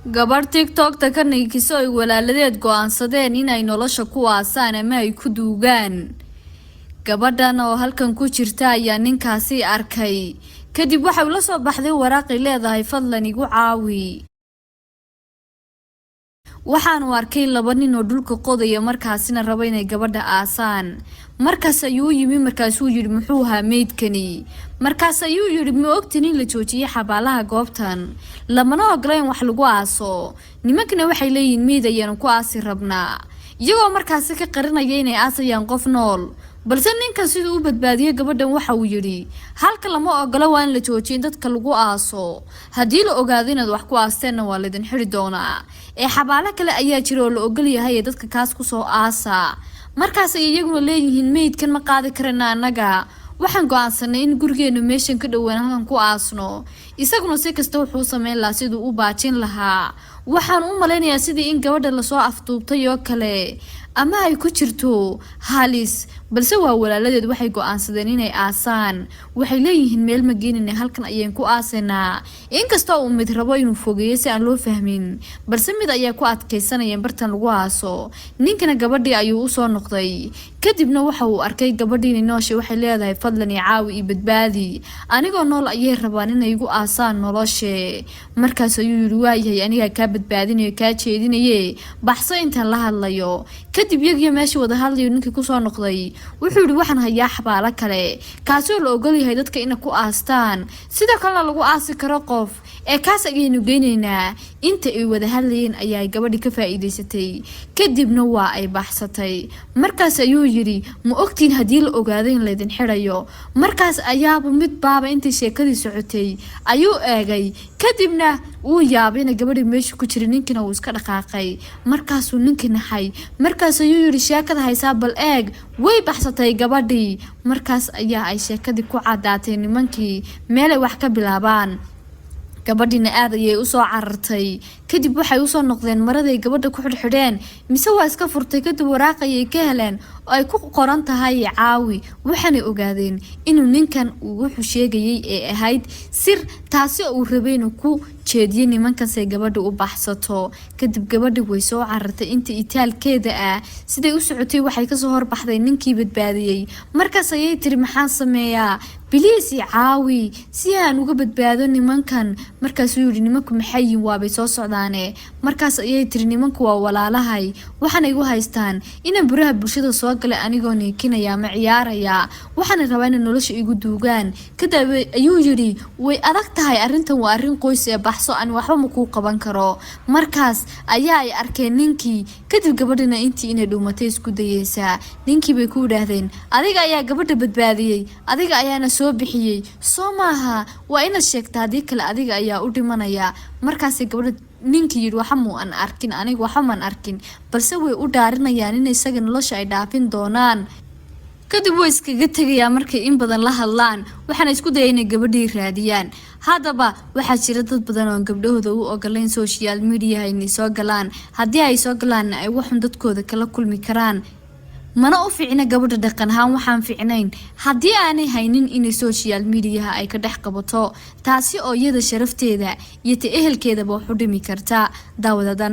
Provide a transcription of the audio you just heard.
gabar TikTok ta ka nigiso ay walaaladeed go'aansadeen inay nolosha ku aasaan ama ay ku duugaan. Gabadhan oo halkan ku jirta ayaa ninkaasi arkay. Kadib waxa uu la soo baxday waraaq ay leedahay fadlan igu caawi. Waxaan arkay laba nin oo dhulka qodaya markaasina raba inay gabadha aasaan. Markaas ayuu yimi markaasuu yiri muxuu ahaa meydkani. Markaas ayuu yiri ma ogtiin in la joojiyay xabaalaha goobtan. Lamana ogolayn wax lagu aaso. Nimankana waxay leeyihiin meyd ayaan ku aasi rabnaa. Iyagoo markaas ka qarinaya inay aasayaan qof nool. balse ninkan sidoo u badbaadiyay gabadhan waxa uu yiri halka lama ogola waan la joojin dadka lagu aaso hadii la ogaado inaad wax ku aasteen waa la idin xiri doonaa xabaalo kale ayaa jira oo la ogol yahay dadka kaas ku soo aasa markaas ay iyaguna leeyihiin meydkan ma qaadi karana anaga waxaan go'aansanay in gurigeenu meeshan ka dhawaan halkan ku aasno isaguna si kasta wuxuu sameyn lahaa sidoo u baajin lahaa waxaan u maleynayaa sidii in gabadha la soo afduubtay oo kale ama ay ku jirto halis balse waa walaaladeed waxay go'aansadeen inay aasaan waxay leeyihiin meel ma geenin halkan ayaan ku aasanaa inkastoo uu mid rabo inuu fogeeyo si aan loo fahmin balse mid ayaa ku adkeysanayeen bartan lagu aaso ninkana gabadhii ayuu u soo noqday kadibna waxa uu arkay gabadhii noosha waxay leedahay fadlan i caawi i badbaadi anigoo nool ayay rabaan inay igu aasaan nolosha markaas ayuu yiri waayahay aniga ka badbaadinayo ka jeedinaye baxso intaan la hadlayo kadib yagiyo meesha wada hadlayo ninkii ku soo noqday wuxuu yiri waxaan hayaa xabaalo kale kaasoo la ogol yahay dadka inay ku aastaan sidoo kale lagu aasi karo qof kaas ayaynu geynaynaa inta ay wada hadlayeen ayaa gabadhi ka faa'iideysatay kadibna waa ay baxsatay markaas ayuu yiri ma ogtiin hadii la ogaado in la idin xirayo markaas ayaaba mid baaba intii sheekadii socotay ayuu eegay kadibna uu yaabay in gabadhi meesha ku jiray ninkina uu iska dhaqaaqay markaas uu ninkii naxay markaas ayuu yiri sheekada haysaa bal eeg way baxsatay gabadhii markaas ayaa ay sheekadii ku cadaatay nimankii meel ay wax ka bilaabaan gabadhina aad ayay u soo carartay kadib waxay u soo noqdeen maraday gabadha ku xidhxidheen mise waa iska furtay kadib waraaqay ka heleen oo ay ku qoran tahay caawi waxana ogaadeen inuu ninkan uu wuxuu sheegayay ee ahayd sir taasi oo uu rabay inuu ku jeediyo nimankan say gabadha u baxsato kadib gabadhi way soo carartay inta itaalkeeda ah siday u socotay waxay ka soo horbaxday ninkii badbaadiyay markaas ayay tiri maxaan sameeyaa biliisi caawi si aan uga badbaado nimankan markaas uu yiri nimanku maxay yihiin waabay soo socdaane markaas ayay tiri nimanku waa walaalahay waxana igu haystaan inaan buraha bulshada soo galay anigoo neekinaya ma ciyaaraya waxana rabaa in nolosha igu duugaan kadib ayuu yiri way adag tahay arintan waa arin qoys ee baxso aan waxba ma ku qaban karo markaas ayaa ay arkeen ninkii kadib gabadhina intii inay dhuumatay isku dayaysa ninkii bay ku yiraahdeen adiga ayaa gabadha badbaadiyay adiga ayaana soo bixiyay Soomaha waa ina sheegtaa hadii kale adiga ayaa u dhimanaya markaas gabadha ninkii yiri waxa muu aan arkin aniga waxa man arkin balse way u dhaarinayaan in isaga nolosha ay dhaafin doonaan kadib way iskaga tagayaan markay in badan la hadlaan waxana isku dayeen inay gabadhii raadiyaan hadaba waxa jira dad badan oo gabdhahooda u ogoleen social media inay soo galaan hadii ay soo galaan ay waxun dadkooda kala kulmi karaan mana u fiicna gabadha dhaqan ahaan waxaan fiicnayn hadii aanay haynin in social media ay ka dhex qabato taasi oo iyada sharafteeda iyo ehelkeeda ba u dhimi karta daawadada